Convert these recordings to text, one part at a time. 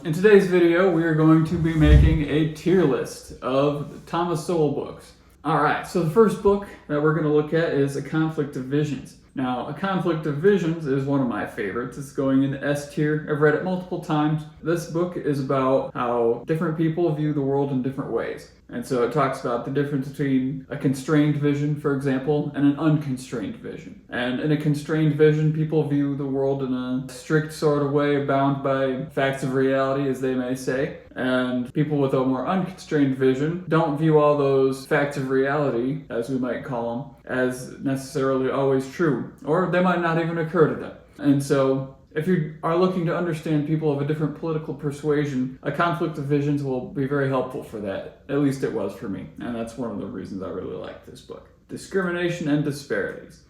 In today's video, we are going to be making a tier list of Thomas Sowell books. Alright, so the first book that we're going to look at is A Conflict of Visions. Now, A Conflict of Visions is one of my favorites. It's going in the S tier. I've read it multiple times. This book is about how different people view the world in different ways. And so it talks about the difference between a constrained vision, for example, and an unconstrained vision. And in a constrained vision, people view the world in a strict sort of way, bound by facts of reality, as they may say. And people with a more unconstrained vision don't view all those facts of reality, as we might call them, as necessarily always true. Or they might not even occur to them. And so if you are looking to understand people of a different political persuasion, A Conflict of Visions will be very helpful for that. At least it was for me. And that's one of the reasons I really like this book. Discrimination and Disparities.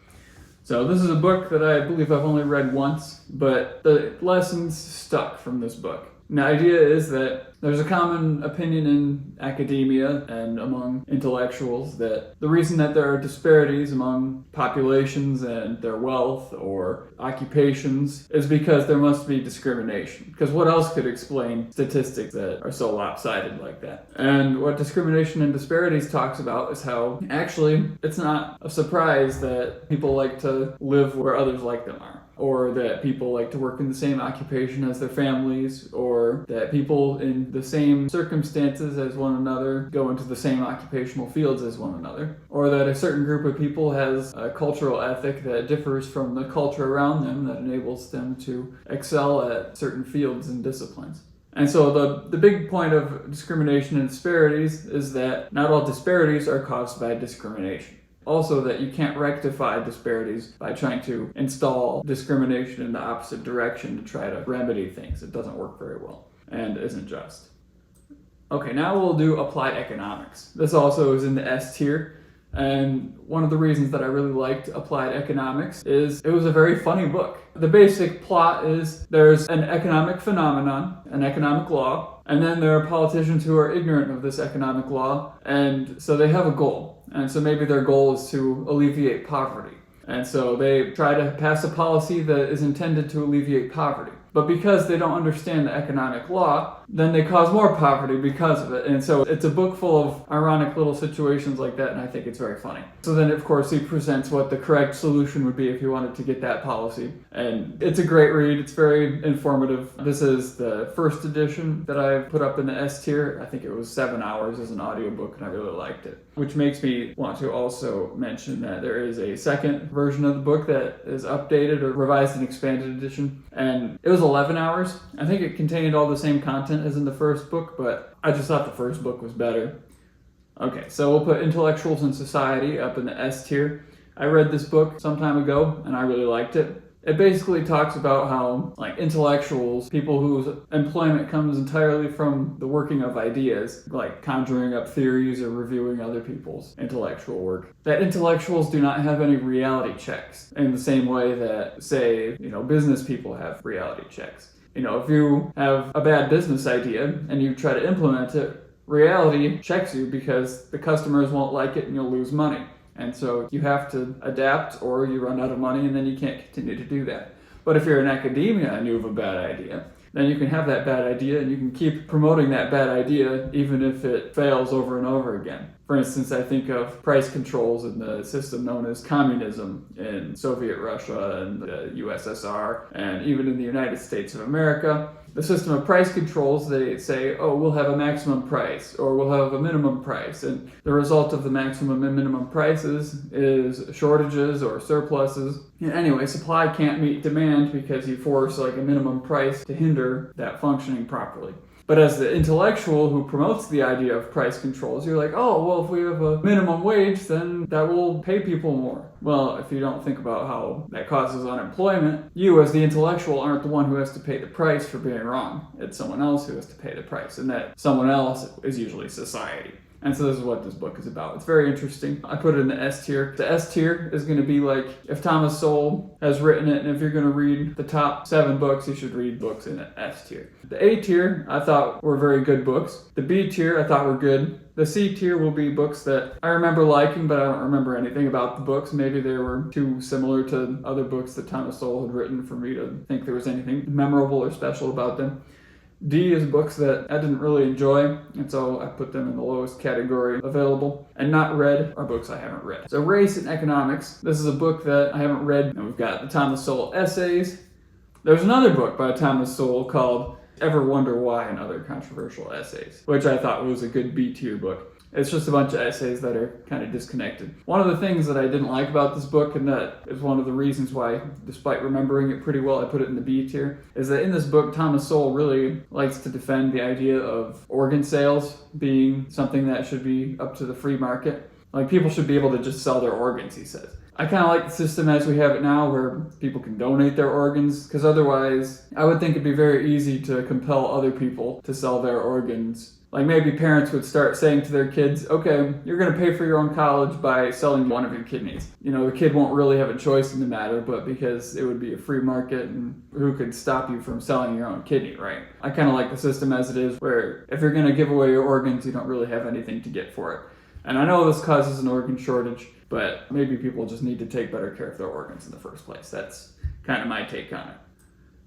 So this is a book that I believe I've only read once, but the lessons stuck from this book. And the idea is that there's a common opinion in academia and among intellectuals that the reason that there are disparities among populations and their wealth or occupations is because there must be discrimination. Because what else could explain statistics that are so lopsided like that? And what Discrimination and Disparities talks about is how actually it's not a surprise that people like to live where others like them are, or that people like to work in the same occupation as their families, or that people in the same circumstances as one another go into the same occupational fields as one another, or that a certain group of people has a cultural ethic that differs from the culture around them that enables them to excel at certain fields and disciplines. And so the big point of discrimination and disparities is that not all disparities are caused by discrimination. Also, that you can't rectify disparities by trying to install discrimination in the opposite direction to try to remedy things. It doesn't work very well and isn't just. Okay, now we'll do Applied Economics. This also is in the S tier. And one of the reasons that I really liked Applied Economics is it was a very funny book. The basic plot is there's an economic phenomenon, an economic law, and then there are politicians who are ignorant of this economic law, and so they have a goal. And so maybe their goal is to alleviate poverty. And so they try to pass a policy that is intended to alleviate poverty. But because they don't understand the economic law, then they cause more poverty because of it. And so it's a book full of ironic little situations like that, and I think it's very funny. So then, of course, he presents what the correct solution would be if you wanted to get that policy. And it's a great read. It's very informative. This is the first edition that I put up in the S tier. I think it was 7 hours as an audiobook, and I really liked it. Which makes me want to also mention that there is a second version of the book that is updated or revised and expanded edition. And it was 11 hours. I think it contained all the same content as in the first book, but I just thought the first book was better. Okay, so we'll put Intellectuals and Society up in the S tier. I read this book some time ago, and I really liked it. It basically talks about how, intellectuals, people whose employment comes entirely from the working of ideas, like conjuring up theories or reviewing other people's intellectual work, that intellectuals do not have any reality checks in the same way that, say, business people have reality checks. If you have a bad business idea and you try to implement it, reality checks you because the customers won't like it and you'll lose money. And so you have to adapt or you run out of money and then you can't continue to do that. But if you're in academia and you have a bad idea, then you can have that bad idea and you can keep promoting that bad idea even if it fails over and over again. For instance, I think of price controls in the system known as communism in Soviet Russia and the USSR and even in the United States of America. The system of price controls, they say, we'll have a maximum price or we'll have a minimum price. And the result of the maximum and minimum prices is shortages or surpluses. And anyway, supply can't meet demand because you force a minimum price to hinder that functioning properly. But as the intellectual who promotes the idea of price controls, you're like, if we have a minimum wage, then that will pay people more. Well, if you don't think about how that causes unemployment, you as the intellectual aren't the one who has to pay the price for being wrong. It's someone else who has to pay the price, and that someone else is usually society. And so this is what this book is about. It's very interesting. I put it in the S tier. The S tier is going to be like if Thomas Sowell has written it, and if you're going to read the top 7 books, you should read books in the S tier. The A tier I thought were very good books. The B tier I thought were good. The C tier will be books that I remember liking, but I don't remember anything about the books. Maybe they were too similar to other books that Thomas Sowell had written for me to think there was anything memorable or special about them. D is books that I didn't really enjoy, and so I put them in the lowest category available. And not read are books I haven't read. So Race and Economics, this is a book that I haven't read, and we've got the Thomas Sowell essays. There's another book by Thomas Sowell called Ever Wonder Why and Other Controversial Essays, which I thought was a good B-tier book. It's just a bunch of essays that are kind of disconnected. One of the things that I didn't like about this book, and that is one of the reasons why, despite remembering it pretty well, I put it in the B tier, is that in this book, Thomas Sowell really likes to defend the idea of organ sales being something that should be up to the free market. Like, people should be able to just sell their organs, he says. I kind of like the system as we have it now, where people can donate their organs, because otherwise, I would think it'd be very easy to compel other people to sell their organs. Like, maybe parents would start saying to their kids, okay, you're going to pay for your own college by selling one of your kidneys. You know, the kid won't really have a choice in the matter, but because it would be a free market, and who could stop you from selling your own kidney, right? I kind of like the system as it is, where if you're going to give away your organs, you don't really have anything to get for it. And I know this causes an organ shortage, but maybe people just need to take better care of their organs in the first place. That's kind of my take on it.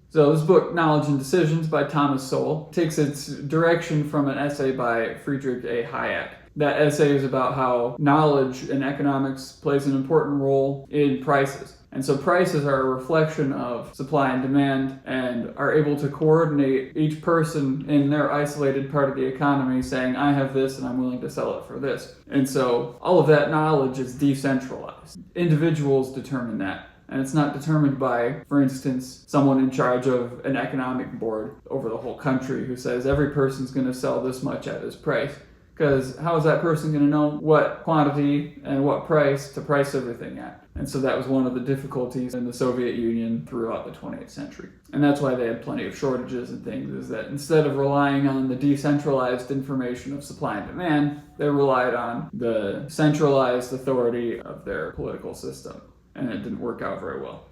So this book, Knowledge and Decisions by Thomas Sowell, takes its direction from an essay by Friedrich A. Hayek. That essay is about how knowledge in economics plays an important role in prices. And so prices are a reflection of supply and demand, and are able to coordinate each person in their isolated part of the economy saying, I have this and I'm willing to sell it for this. And so all of that knowledge is decentralized. Individuals determine that. And it's not determined by, for instance, someone in charge of an economic board over the whole country who says every person's going to sell this much at this price. Because how is that person going to know what quantity and what price to price everything at? And so that was one of the difficulties in the Soviet Union throughout the 20th century. And that's why they had plenty of shortages and things, is that instead of relying on the decentralized information of supply and demand, they relied on the centralized authority of their political system. And it didn't work out very well.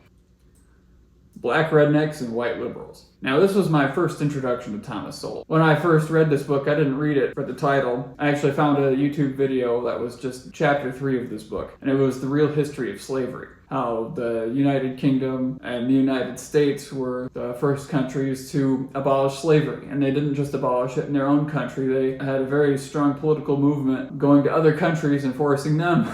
Black Rednecks and White Liberals. Now, this was my first introduction to Thomas Sowell. When I first read this book, I didn't read it for the title. I actually found a YouTube video that was just chapter 3 of this book, and it was the real history of slavery. How the United Kingdom and the United States were the first countries to abolish slavery. And they didn't just abolish it in their own country. They had a very strong political movement going to other countries and forcing them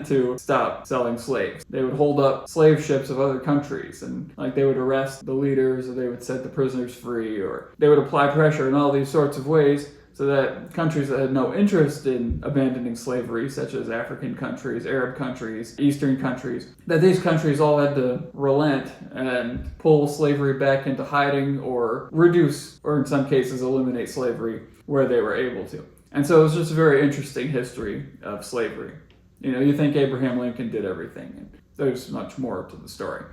to stop selling slaves. They would hold up slave ships of other countries, and like they would arrest the leaders, or they would set the prisoners free, or they would apply pressure in all these sorts of ways, so that countries that had no interest in abandoning slavery, such as African countries, Arab countries, Eastern countries, that these countries all had to relent and pull slavery back into hiding, or reduce, or in some cases eliminate slavery where they were able to. And so it was just a very interesting history of slavery. You know, you think Abraham Lincoln did everything, and there's much more to the story.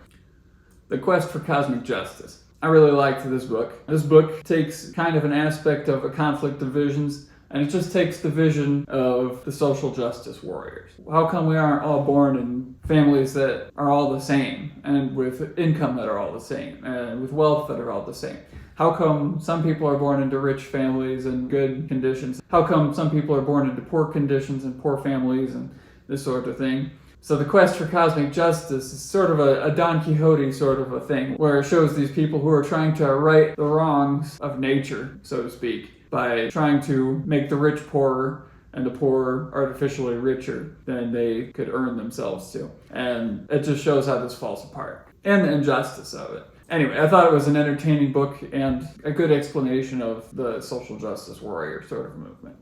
The Quest for Cosmic Justice. I really liked this book. This book takes kind of an aspect of a conflict of visions, and it just takes the vision of the social justice warriors. How come we aren't all born in families that are all the same, and with income that are all the same, and with wealth that are all the same? How come some people are born into rich families and good conditions? How come some people are born into poor conditions and poor families and this sort of thing? So the quest for cosmic justice is sort of a Don Quixote sort of a thing, where it shows these people who are trying to right the wrongs of nature, so to speak, by trying to make the rich poorer and the poor artificially richer than they could earn themselves to. And it just shows how this falls apart, and the injustice of it. Anyway, I thought it was an entertaining book and a good explanation of the social justice warrior sort of movement.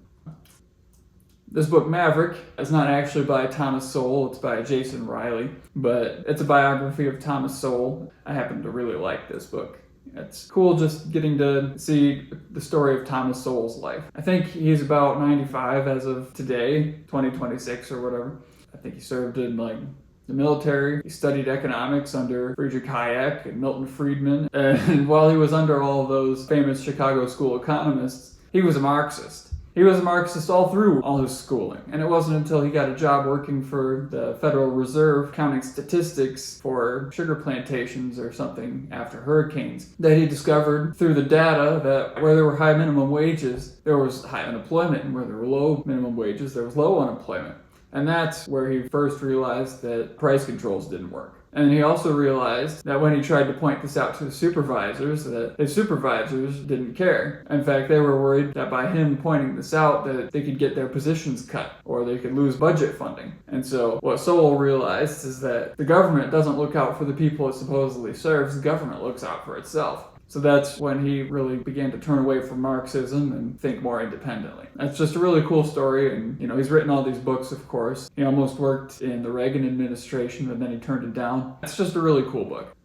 This book, Maverick, is not actually by Thomas Sowell, it's by Jason Riley, but it's a biography of Thomas Sowell. I happen to really like this book. It's cool just getting to see the story of Thomas Sowell's life. I think he's about 95 as of today, 2026 or whatever. I think he served in the military. He studied economics under Friedrich Hayek and Milton Friedman. And while he was under all of those famous Chicago school economists, he was a Marxist. He was a Marxist all through all his schooling, and it wasn't until he got a job working for the Federal Reserve counting statistics for sugar plantations or something after hurricanes that he discovered through the data that where there were high minimum wages, there was high unemployment, and where there were low minimum wages, there was low unemployment. And that's where he first realized that price controls didn't work. And he also realized that when he tried to point this out to his supervisors, that his supervisors didn't care. In fact, they were worried that by him pointing this out, that they could get their positions cut or they could lose budget funding. And so what Sowell realized is that the government doesn't look out for the people it supposedly serves, the government looks out for itself. So that's when he really began to turn away from Marxism and think more independently. That's just a really cool story, and he's written all these books, of course. He almost worked in the Reagan administration, but then he turned it down. It's just a really cool book.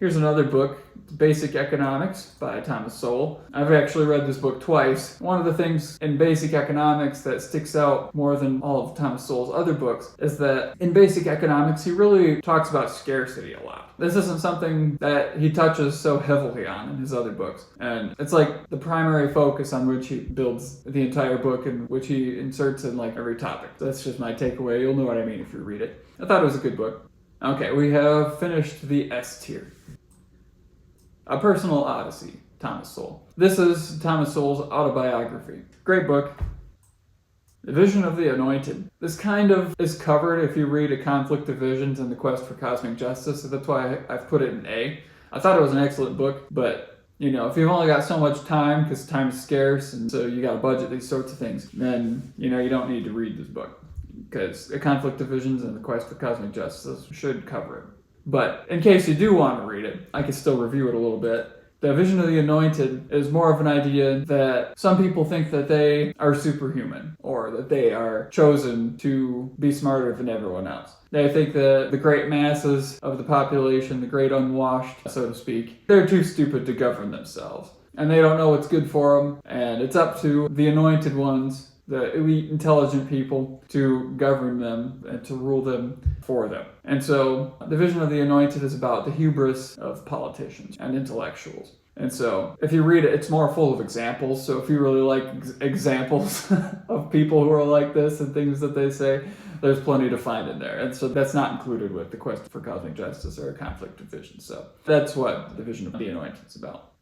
Here's another book, Basic Economics by Thomas Sowell. I've actually read this book twice. One of the things in Basic Economics that sticks out more than all of Thomas Sowell's other books is that in Basic Economics, he really talks about scarcity a lot. This isn't something that he touches so heavily on in his other books. And it's like the primary focus on which he builds the entire book and which he inserts in like every topic. That's just my takeaway. You'll know what I mean if you read it. I thought it was a good book. Okay, we have finished the S tier. A Personal Odyssey, Thomas Sowell. This is Thomas Sowell's autobiography. Great book. The Vision of the Anointed. This kind of is covered if you read A Conflict of Visions and the Quest for Cosmic Justice, so that's why I've put it in A. I thought it was an excellent book, but if you've only got so much time, because time is scarce, and so you got to budget these sorts of things, then, you don't need to read this book, because A Conflict of Visions and the Quest for Cosmic Justice should cover it. But in case you do want to read it, I can still review it a little bit. The Vision of the Anointed is more of an idea that some people think that they are superhuman, or that they are chosen to be smarter than everyone else. They think that the great masses of the population, the great unwashed, so to speak, they're too stupid to govern themselves. And they don't know what's good for them, and it's up to the anointed ones, the elite, intelligent people, to govern them and to rule them for them. And so the Vision of the Anointed is about the hubris of politicians and intellectuals. And so if you read it, it's more full of examples. So if you really like examples of people who are like this and things that they say, there's plenty to find in there. And so that's not included with the Quest for Cosmic Justice or A Conflict of Visions. So that's what the Vision of the Anointed is about.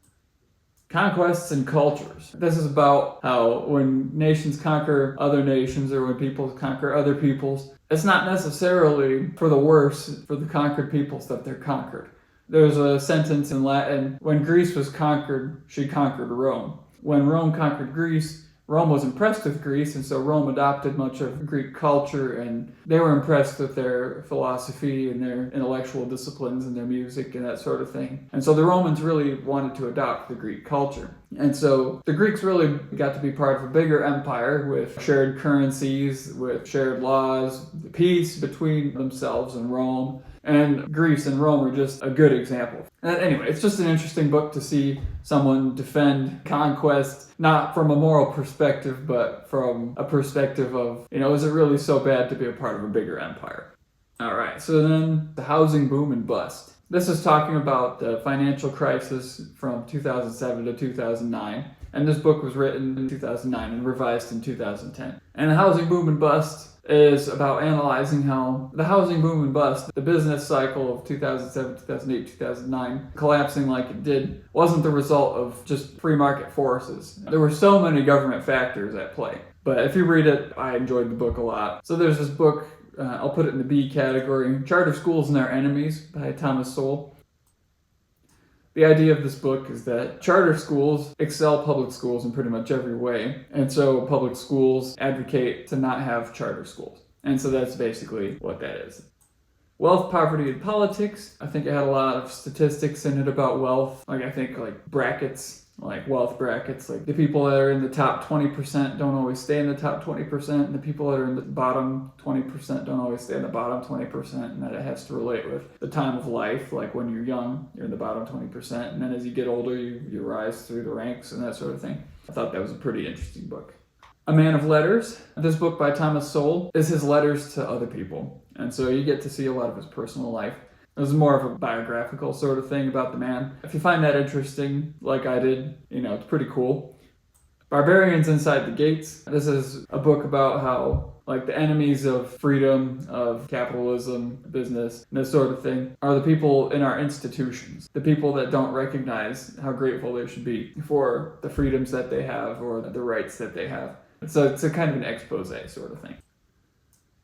Conquests and cultures. This is about how when nations conquer other nations or when peoples conquer other peoples, it's not necessarily for the worse for the conquered peoples that they're conquered. There's a sentence in Latin, when Greece was conquered, she conquered Rome. When Rome conquered Greece, Rome was impressed with Greece, and so Rome adopted much of Greek culture, and they were impressed with their philosophy and their intellectual disciplines and their music and that sort of thing. And so the Romans really wanted to adopt the Greek culture. And so the Greeks really got to be part of a bigger empire with shared currencies, with shared laws, peace between themselves and Rome. And Greece and Rome are just a good example. And anyway, it's just an interesting book to see someone defend conquest, not from a moral perspective, but from a perspective of, is it really so bad to be a part of a bigger empire? All right, so then the housing boom and bust. This is talking about the financial crisis from 2007 to 2009. And this book was written in 2009 and revised in 2010. And the housing boom and bust is about analyzing how the housing boom and bust, the business cycle of 2007, 2008, 2009, collapsing like it did, wasn't the result of just free market forces. There were so many government factors at play. But if you read it, I enjoyed the book a lot. So there's this book, I'll put it in the B category, Charter Schools and Their Enemies by Thomas Sowell. The idea of this book is that charter schools excel public schools in pretty much every way, and so public schools advocate to not have charter schools. And so that's basically what that is. Wealth, poverty, and politics. I think it had a lot of statistics in it about wealth, brackets, like wealth brackets, like the people that are in the top 20% don't always stay in the top 20%, and the people that are in the bottom 20% don't always stay in the bottom 20%, and that it has to relate with the time of life, like when you're young, you're in the bottom 20%, and then as you get older, you rise through the ranks and that sort of thing. I thought that was a pretty interesting book. A Man of Letters. This book by Thomas Sowell is his letters to other people, and so you get to see a lot of his personal life. This is more of a biographical sort of thing about the man. If you find that interesting, like I did, it's pretty cool. Barbarians Inside the Gates. This is a book about how, the enemies of freedom, of capitalism, business, and this sort of thing, are the people in our institutions. The people that don't recognize how grateful they should be for the freedoms that they have or the rights that they have. So it's a kind of an expose sort of thing.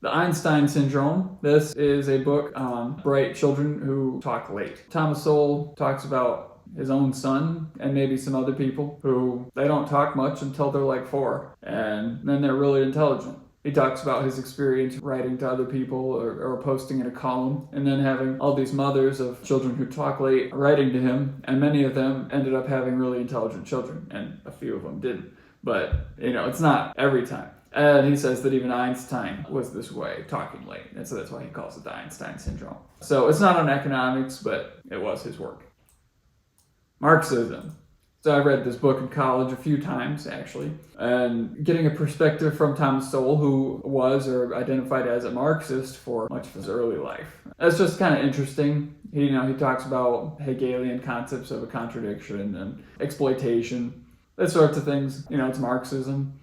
The Einstein Syndrome. This is a book on bright children who talk late. Thomas Sowell talks about his own son and maybe some other people who they don't talk much until they're like 4, and then they're really intelligent. He talks about his experience writing to other people or posting in a column, and then having all these mothers of children who talk late writing to him, and many of them ended up having really intelligent children, and a few of them didn't. But, it's not every time. And he says that even Einstein was this way, talking late. And so that's why he calls it the Einstein Syndrome. So it's not on economics, but it was his work. Marxism. So I read this book in college a few times, actually, and getting a perspective from Thomas Sowell, who was or identified as a Marxist for much of his early life. That's just kind of interesting. He talks about Hegelian concepts of a contradiction and exploitation, that sorts of things. It's Marxism.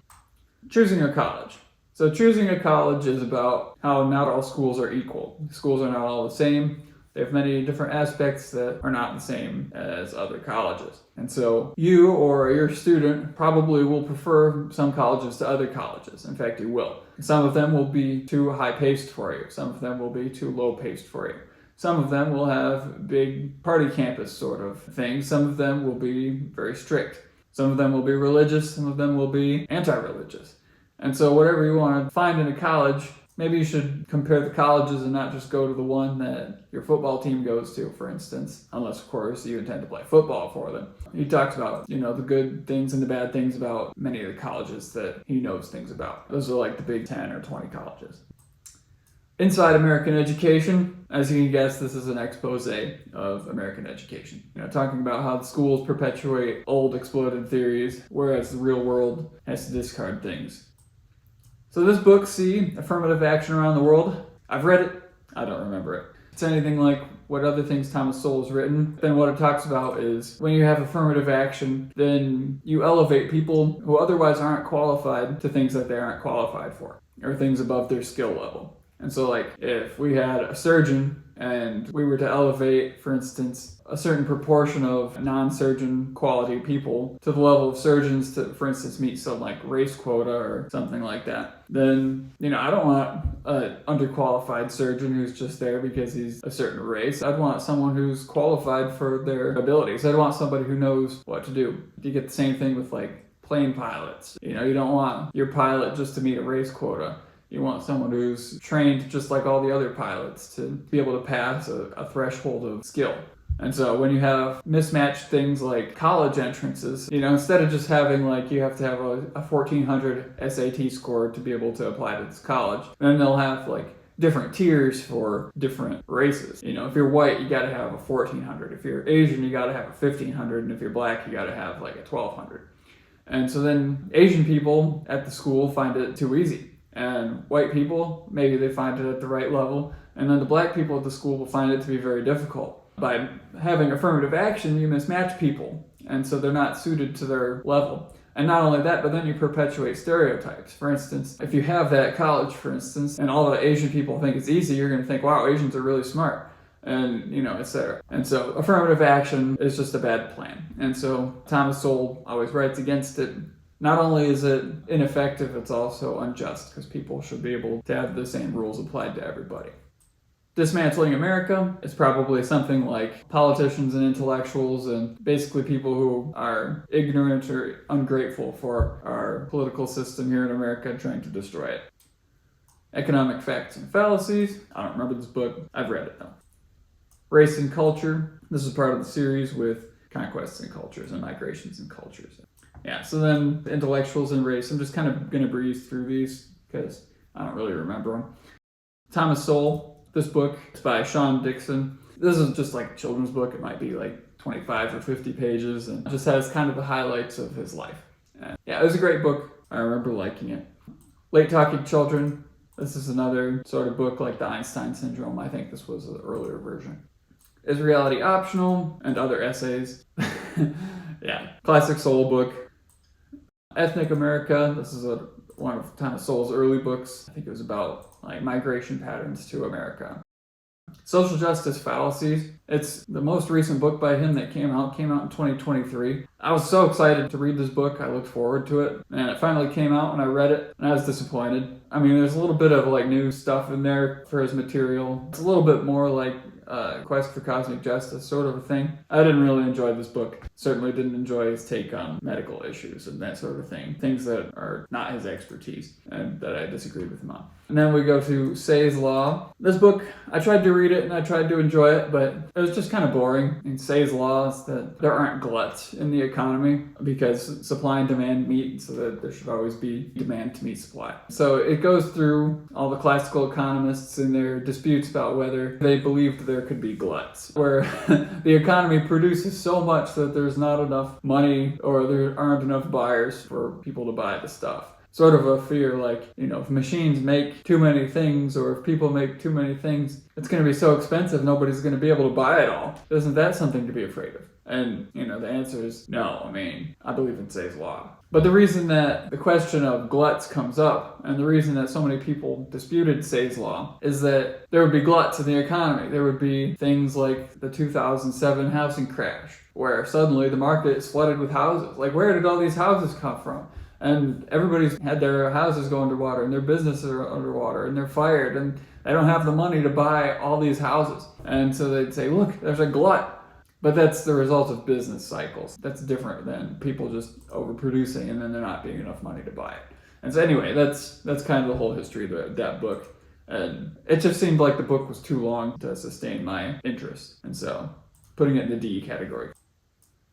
Choosing a college. So choosing a college is about how not all schools are equal. Schools are not all the same. They have many different aspects that are not the same as other colleges. And so you or your student probably will prefer some colleges to other colleges. In fact, you will. Some of them will be too high-paced for you. Some of them will be too low-paced for you. Some of them will have big party campus sort of things. Some of them will be very strict. Some of them will be religious. Some of them will be anti-religious. And so whatever you want to find in a college, maybe you should compare the colleges and not just go to the one that your football team goes to, for instance, unless, of course, you intend to play football for them. He talks about, the good things and the bad things about many of the colleges that he knows things about. Those are like the big 10 or 20 colleges. Inside American education, as you can guess, this is an expose of American education. Talking about how the schools perpetuate old exploded theories, whereas the real world has to discard things. So this book, C, Affirmative Action Around the World, I've read it, I don't remember it. If it's anything like what other things Thomas Sowell has written, then what it talks about is when you have affirmative action, then you elevate people who otherwise aren't qualified to things that they aren't qualified for, or things above their skill level. And so if we had a surgeon and we were to elevate, for instance, a certain proportion of non-surgeon quality people to the level of surgeons to, for instance, meet some race quota or something like that, then, I don't want an underqualified surgeon who's just there because he's a certain race. I'd want someone who's qualified for their abilities. I'd want somebody who knows what to do. You get the same thing with plane pilots. You don't want your pilot just to meet a race quota. You want someone who's trained just like all the other pilots to be able to pass a threshold of skill. And so when you have mismatched things like college entrances, instead of just having you have to have a 1400 SAT score to be able to apply to this college, then they'll have different tiers for different races. If you're white, you gotta have a 1400. If you're Asian, you gotta have a 1500. And if you're black, you gotta have a 1200. And so then Asian people at the school find it too easy. And white people, maybe they find it at the right level, and then the black people at the school will find it to be very difficult. By having affirmative action, you mismatch people, and so they're not suited to their level. And not only that, but then you perpetuate stereotypes. For instance, if you have that at college, for instance, and all the Asian people think it's easy, you're going to think, wow, Asians are really smart, and, etc. And so affirmative action is just a bad plan. And so Thomas Sowell always writes against it. Not only is it ineffective, it's also unjust, because people should be able to have the same rules applied to everybody. Dismantling America is probably something like politicians and intellectuals and basically people who are ignorant or ungrateful for our political system here in America trying to destroy it. Economic Facts and Fallacies. I don't remember this book. I've read it though. Race and Culture. This is part of the series with Conquests and Cultures and Migrations and Cultures. Yeah, so then intellectuals and race. I'm just kind of going to breeze through these because I don't really remember them. Thomas Sowell, this book is by Sean Dixon. This is just a children's book. It might be 25 or 50 pages and just has kind of the highlights of his life. And yeah, it was a great book. I remember liking it. Late Talking Children. This is another sort of book like the Einstein Syndrome. I think this was an earlier version. Is Reality Optional? And Other Essays. Yeah, classic Sowell book. Ethnic America. This is one of Thomas Sowell's early books. I think it was about migration patterns to America. Social Justice Fallacies. It's the most recent book by him that came out in 2023. I was so excited to read this book. I looked forward to it. And it finally came out and I read it and I was disappointed. I mean, there's a little bit of like new stuff in there for his material. It's a little bit more like Quest for Cosmic Justice sort of a thing. I didn't really enjoy this book. Certainly didn't enjoy his take on medical issues and that sort of thing. Things that are not his expertise and that I disagreed with him on. And then we go to Say's Law. This book, I tried to read it and I tried to enjoy it, but it was just kind of boring. And Say's Law is that there aren't gluts in the economy because supply and demand meet, so that there should always be demand to meet supply. So it goes through all the classical economists and their disputes about whether they believed there could be gluts, where the economy produces so much that there's not enough money or there aren't enough buyers for people to buy the stuff. Sort of a fear like, if machines make too many things or if people make too many things, it's going to be so expensive nobody's going to be able to buy it all. Isn't that something to be afraid of? And, the answer is no. I believe in Say's Law. But the reason that the question of gluts comes up and the reason that so many people disputed Say's Law is that there would be gluts in the economy. There would be things like the 2007 housing crash where suddenly the market is flooded with houses. Like, where did all these houses come from? And everybody's had their houses go underwater and their businesses are underwater and they're fired and they don't have the money to buy all these houses. And so they'd say, look, there's a glut. But that's the result of business cycles. That's different than people just overproducing and then there not being enough money to buy it. And so anyway, that's kind of the whole history of that book. And it just seemed like the book was too long to sustain my interest. And so putting it in the D category.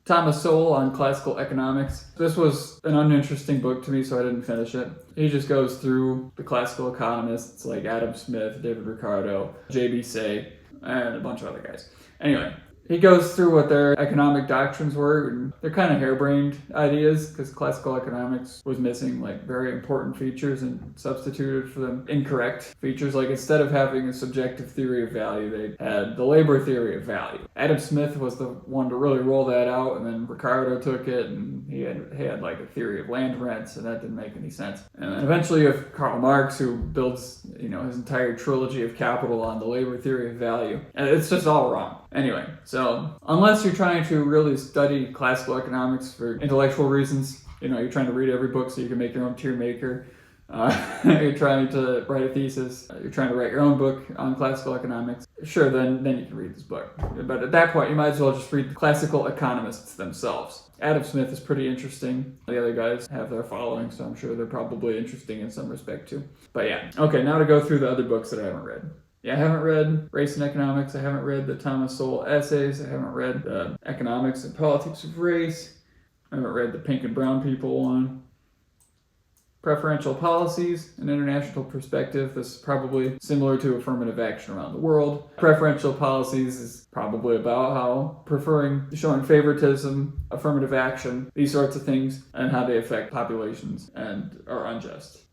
Thomas Sowell on classical economics. This was an uninteresting book to me, so I didn't finish it. He just goes through the classical economists like Adam Smith, David Ricardo, J.B. Say, and a bunch of other guys. Anyway, he goes through what their economic doctrines were, and they're kind of harebrained ideas because classical economics was missing like very important features and substituted for them incorrect features. Like instead of having a subjective theory of value, they had the labor theory of value. Adam Smith was the one to really roll that out, and then Ricardo took it, and he had like a theory of land rents, and that didn't make any sense. And then eventually you have Karl Marx, who builds his entire trilogy of Capital on the labor theory of value, and it's just all wrong. Anyway, so unless you're trying to really study classical economics for intellectual reasons, you're trying to read every book so you can make your own tier maker, you're trying to write a thesis, you're trying to write your own book on classical economics, sure, then you can read this book. But at that point, you might as well just read the classical economists themselves. Adam Smith is pretty interesting. The other guys have their following, so I'm sure they're probably interesting in some respect too. But yeah, okay, now to go through the other books that I haven't read. Yeah, I haven't read Race and Economics. I haven't read the Thomas Sowell essays. I haven't read the Economics and Politics of Race. I haven't read the Pink and Brown People one. Preferential Policies, an International Perspective. This is probably similar to affirmative action around the world. Preferential Policies is probably about how showing favoritism, affirmative action, these sorts of things, and how they affect populations and are unjust.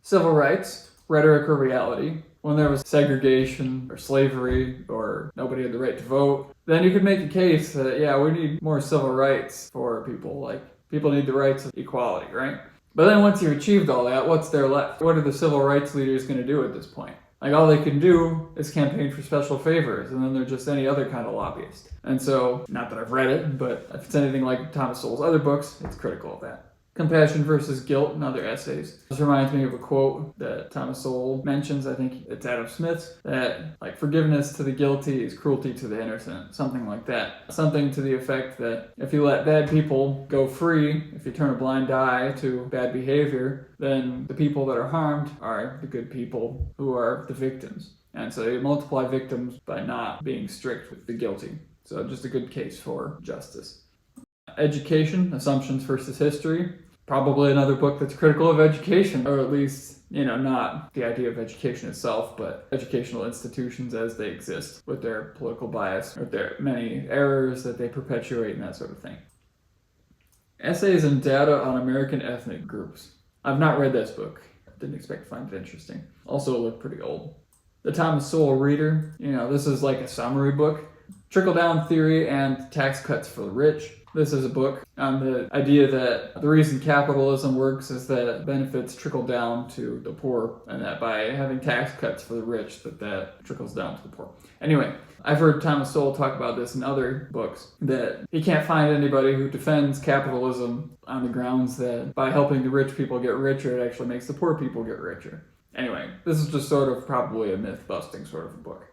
Civil Rights, Rhetoric or Reality. When there was segregation or slavery or nobody had the right to vote, then you could make a case that, yeah, we need more civil rights for people. Like, people need the rights of equality, right? But then once you've achieved all that, what's there left? What are the civil rights leaders going to do at this point? Like, all they can do is campaign for special favors, and then they're just any other kind of lobbyist. And so, not that I've read it, but if it's anything like Thomas Sowell's other books, it's critical of that. Compassion versus Guilt and Other Essays. This reminds me of a quote that Thomas Sowell mentions, I think it's Adam Smith's, that forgiveness to the guilty is cruelty to the innocent, something like that. Something to the effect that if you let bad people go free, if you turn a blind eye to bad behavior, then the people that are harmed are the good people who are the victims. And so you multiply victims by not being strict with the guilty. So just a good case for justice. Education, Assumptions versus History. Probably another book that's critical of education, or at least, not the idea of education itself, but educational institutions as they exist with their political bias, or their many errors that they perpetuate and that sort of thing. Essays and Data on American Ethnic Groups. I've not read this book. Didn't expect to find it interesting. Also, it looked pretty old. The Thomas Sowell Reader. This is like a summary book. Trickle-down theory and tax cuts for the rich. This is a book on the idea that the reason capitalism works is that benefits trickle down to the poor, and that by having tax cuts for the rich, that trickles down to the poor. Anyway, I've heard Thomas Sowell talk about this in other books, that he can't find anybody who defends capitalism on the grounds that by helping the rich people get richer, it actually makes the poor people get richer. Anyway, this is just sort of probably a myth-busting sort of a book.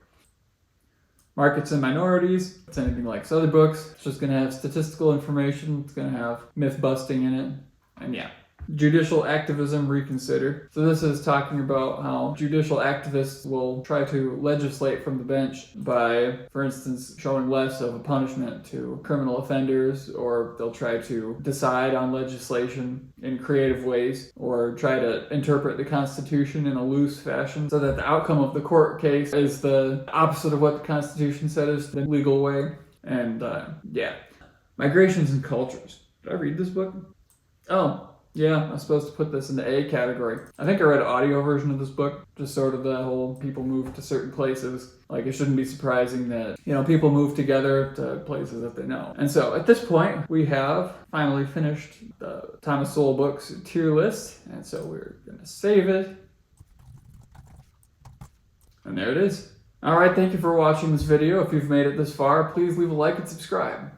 Markets and Minorities, it's anything like his other books. It's just going to have statistical information. It's going to have myth-busting in it. And yeah. Judicial Activism Reconsidered. So this is talking about how judicial activists will try to legislate from the bench by, for instance, showing less of a punishment to criminal offenders, or they'll try to decide on legislation in creative ways, or try to interpret the Constitution in a loose fashion so that the outcome of the court case is the opposite of what the Constitution said is the legal way. And yeah. Migrations and Cultures. Did I read this book? Oh. Yeah, I'm supposed to put this in the A category. I think I read an audio version of this book, just sort of the whole people move to certain places. Like, it shouldn't be surprising that, people move together to places that they know. And so, at this point, we have finally finished the Thomas Sowell books tier list. And so we're going to save it. And there it is. Alright, thank you for watching this video. If you've made it this far, please leave a like and subscribe.